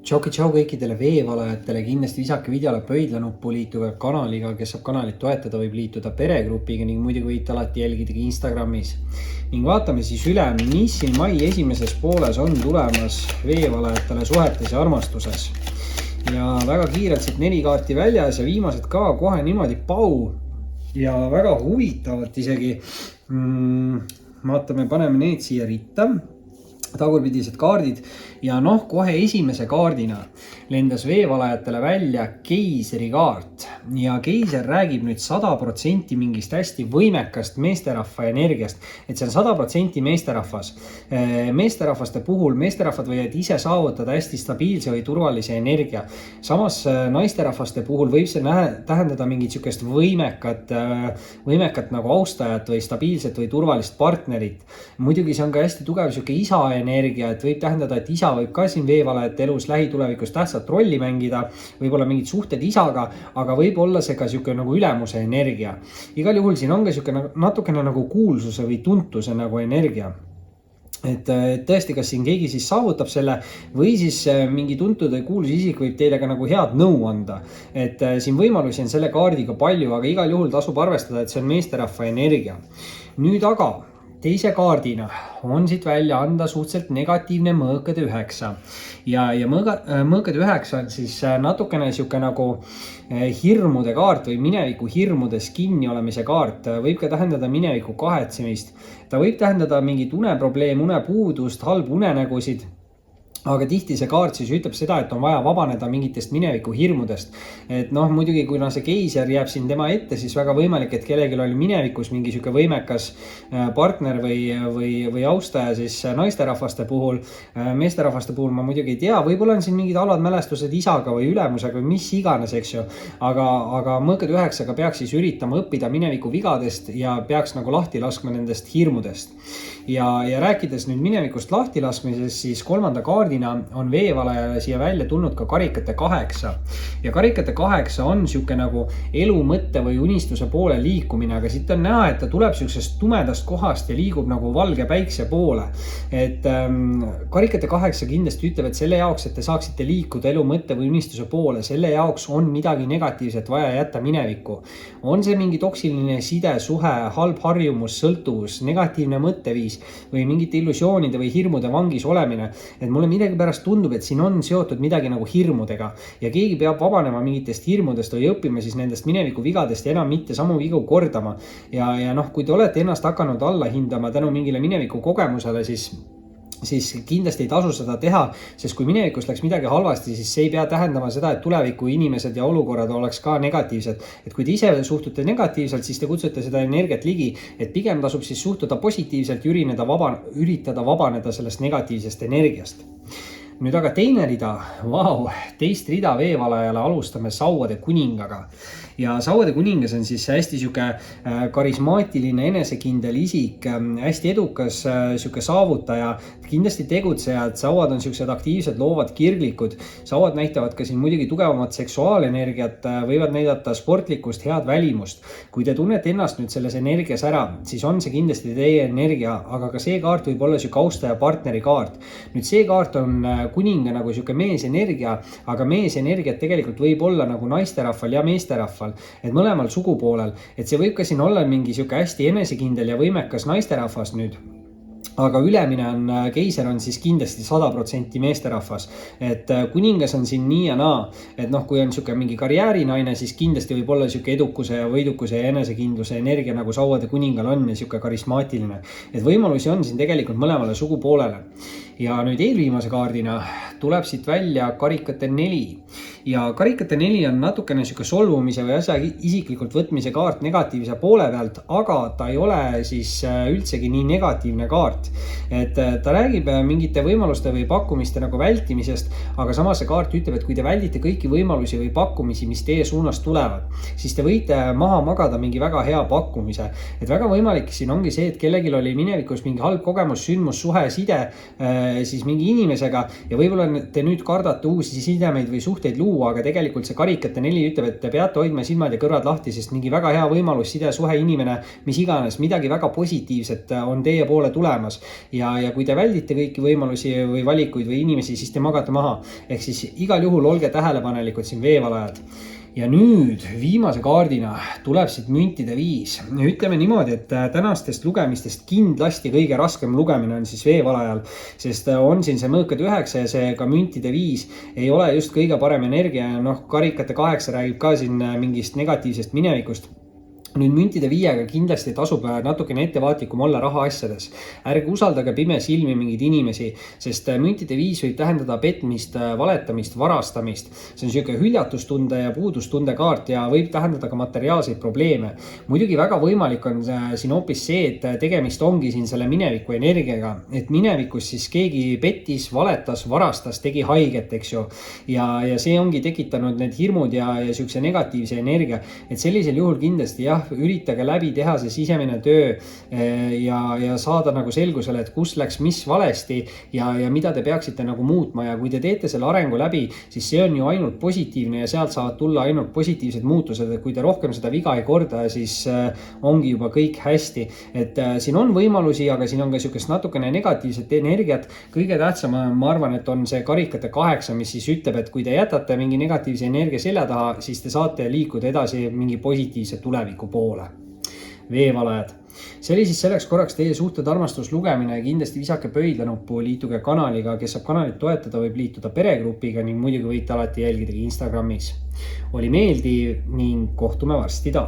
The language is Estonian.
Tšau kõikidele veevalajatele, kindlasti visake videole pöidlanuppu, liituge kanaliga, kes saab kanalit toetada, võib liituda peregrupiga ning muidugi võite alati jälgida Instagramis. Ning vaatame siis üle, mis siin mai esimeses pooles on tulemas veevalajatele suhetes ja armastuses. Ja väga kiirelt siit 4 kaarti väljas ja viimased ka kohe niimoodi pau ja väga huvitavalt isegi. Vaatame, paneme need siia ritta. Tagurpidised kaardid ja kohe esimese kaardina lendas veevalajatele välja keiseri kaart ja keiser räägib nüüd 100% mingist hästi võimekast meesterahva energiast, et see on 100% meesterahvas. Meesterahvaste puhul meesterahvad võivad ise saavutada hästi stabiilse või turvalise energia. Samas naisterahvaste puhul võib see tähendada mingit sükest võimekat nagu austajat või stabiilset või turvalist partnerit. Muidugi see on ka hästi tugev süke isa energia, et võib tähendada, et isa võib ka siin veevalajate elus lähitulevikus tähtsat rolli mängida, võib olla mingid suhted isaga, aga võib olla see ka siuke nagu ülemuse energia. Igal juhul siin on ka siuke natukene nagu kuulsuse või tuntuse nagu energia. Et tõesti, kas siin keegi siis saavutab selle või siis mingi tuntud või kuulus isik võib teile ka nagu head nõu anda. Et siin võimalusi on selle kaardiga palju, aga igal juhul tasub arvestada, et see on meesterahva energia. Nüüd aga teise kaardina on siit välja anda suhteliselt negatiivne mõõkade 9. Ja mõõkade 9 on siis natukene siuke nagu hirmude kaart või mineviku hirmudes kinni olemise kaart. Võib ka tähendada mineviku kahetsemist. Ta võib tähendada mingit uneprobleem, unepuudust, halb unenägusid. Aga tihti see kaart siis ütleb seda, et on vaja vabaneda mingitest mineviku hirmudest. Et muidugi, kui see keiser jääb siin tema ette, siis väga võimalik, et kellelgi oli minevikus mingi siuke võimekas partner või austaja siis naisterahvaste puhul. Meesterahvaste puhul ma muidugi ei tea, võib-olla on siin mingid halvad mälestused isaga või ülemusega või mis iganes, eks ju. Aga mõõkade 9-ga peaks siis üritama õppida mineviku vigadest ja peaks nagu lahti laskma nendest hirmudest. Ja rääkides nüüd minevikust lahti laskmisest, siis 3. kaardina on veevalajale siia välja tulnud ka karikate 8. Ja karikate 8 on siuke nagu elu mõtte või unistuse poole liikumine, aga siit on näha, et ta tuleb siuksest tumedast kohast ja liigub nagu valge päikse poole. Et karikate 8 kindlasti ütleb, et selle jaoks, et te saaksite liikuda elu mõtte või unistuse poole, selle jaoks on midagi negatiivset vaja jätta minevikku. On see mingi toksiline side, suhe, halb harjumus, sõltuvus, negatiivne mõtteviis või mingite illusioonide või hirmude vangis olemine. Et mulle midagi pärast tundub, et siin on seotud midagi nagu hirmudega ja keegi peab vabanema mingitest hirmudest või õppima siis nendest mineviku vigadest ja enam mitte samu vigu kordama. Ja kui te olete ennast hakanud alla hindama tänu mingile mineviku kogemusele, siis kindlasti ei tasu seda teha, sest kui minevikus läks midagi halvasti, siis see ei pea tähendama seda, et tuleviku inimesed ja olukorrad oleks ka negatiivsed. Et kui te ise suhtute negatiivselt, siis te kutsute seda energiat ligi, et pigem tasub siis suhtuda positiivselt ja üritada vabaneda sellest negatiivsest energiast. Nüüd aga teine rida, teist rida veevalajale alustame Sauade kuningaga. Ja Sauade kuningas on siis hästi siuke karismaatiline enesekindel isik, hästi edukas siuke saavutaja, kindlasti tegutsejad. Sauad on siuksed aktiivsed, loovad kirglikud. Sauad näitavad ka siin muidugi tugevamat seksuaalenergiat, võivad näidata sportlikkust, head välimust. Kui te tunnete ennast nüüd selles energias ära, siis on see kindlasti teie energia, aga ka see kaart võib olla siuke austaja partneri kaart. Nüüd see kaart on kuninga nagu siuke meesenergia, aga meesenergiat tegelikult võib olla nagu naisterahval ja meesterahval. Et mõlemal sugupoolel, et see võib ka siin olla mingi siuke hästi enesekindel ja võimekas naisterahvas nüüd. Aga ülemine on, keiser on siis kindlasti 100% meesterahvas. Et kuningas on siin nii ja naa. Et kui on siuke mingi karjäärinaine, siis kindlasti võib olla siuke edukuse ja võidukuse ja enesekindluse energia nagu Sauade kuningal on ja siuke karismaatiline. Et võimalusi on siin tegelikult mõlemale sugupoolele. Ja nüüd eelviimase kaardina tuleb siit välja karikate 4. Ja karikate 4 on natukene siuke solvumise või asja isiklikult võtmise kaart negatiivse poole pealt, aga ta ei ole siis üldsegi nii negatiivne kaart. Et ta räägib mingite võimaluste või pakkumiste nagu vältimisest, aga samas see kaart ütleb, et kui te väldite kõiki võimalusi või pakkumisi, mis teie suunas tulevad, siis te võite maha magada mingi väga hea pakkumise. Et väga võimalik siin ongi see, et kellelgi oli minevikus mingi halb kogemus, sündmus, suhe, side siis mingi inimesega ja võib-olla te nüüd kardate uusi sidemeid või suhteid luua, aga tegelikult see karikate 4 ütleb, et te peate hoidma silmad ja kõrvad lahti, sest mingi väga hea võimalus, side, suhe, inimene, mis iganes, midagi väga positiivset on teie poole tulemas. Ja kui te väldite kõiki võimalusi või valikuid või inimesi, siis te magate maha. Ehk siis igal juhul olge tähelepanelikud siin veevalajad. Ja nüüd viimase kaardina tuleb siit müntide 5. Ütleme niimoodi, et tänastest lugemistest kindlasti kõige raskem lugemine on siis veevalajal, sest on siin see mõõkad 9 ja see ka müntide 5 ei ole just kõige parem energia. Karikate 8 räägib ka siin mingist negatiivsest minevikust. Nüüd müntide 5-ga kindlasti tasub natukene ettevaatlikum olla rahaasjades. Ärge usaldage pimesilmi mingeid inimesi, sest müntide 5 võib tähendada petmist, valetamist, varastamist. See on selline hüljatustunde ja puudustunde kaart ja võib tähendada ka materiaalseid probleeme. Muidugi väga võimalik on siin hoopis see, et tegemist ongi siin selle mineviku energiaga, et minevikus siis keegi pettis, valetas, varastas, tegi haiget, eks ju. Ja see ongi tekitanud need hirmud ja selline negatiivse energia, et sellisel juhul kindlasti jah, üritage läbi teha see sisemine töö ja saada nagu selgusele, et kus läks mis valesti ja mida te peaksite nagu muutma. Ja kui te teete selle arengu läbi, siis see on ju ainult positiivne ja sealt saavad tulla ainult positiivsed muutused. Kui te rohkem seda viga ei korda, siis ongi juba kõik hästi. Et siin on võimalusi, aga siin on ka niisugust natukene negatiivset energiat. Kõige tähtsam, ma arvan, et on see karikate 8, mis siis ütleb, et kui te jätate mingi negatiivse energia selja taha, siis te saate liikuda edasi mingi positiivse tuleviku poole. Veevalajad. See oli siis selleks korraks teie suhted armastus lugemine. Kindlasti visake pöidlanuppu, liituge kanaliga. Kes saab kanalit toetada, võib liituda peregrupiga ning muidugi võite alati jälgida Instagramis. Oli meeldiv ning kohtume varsti taas.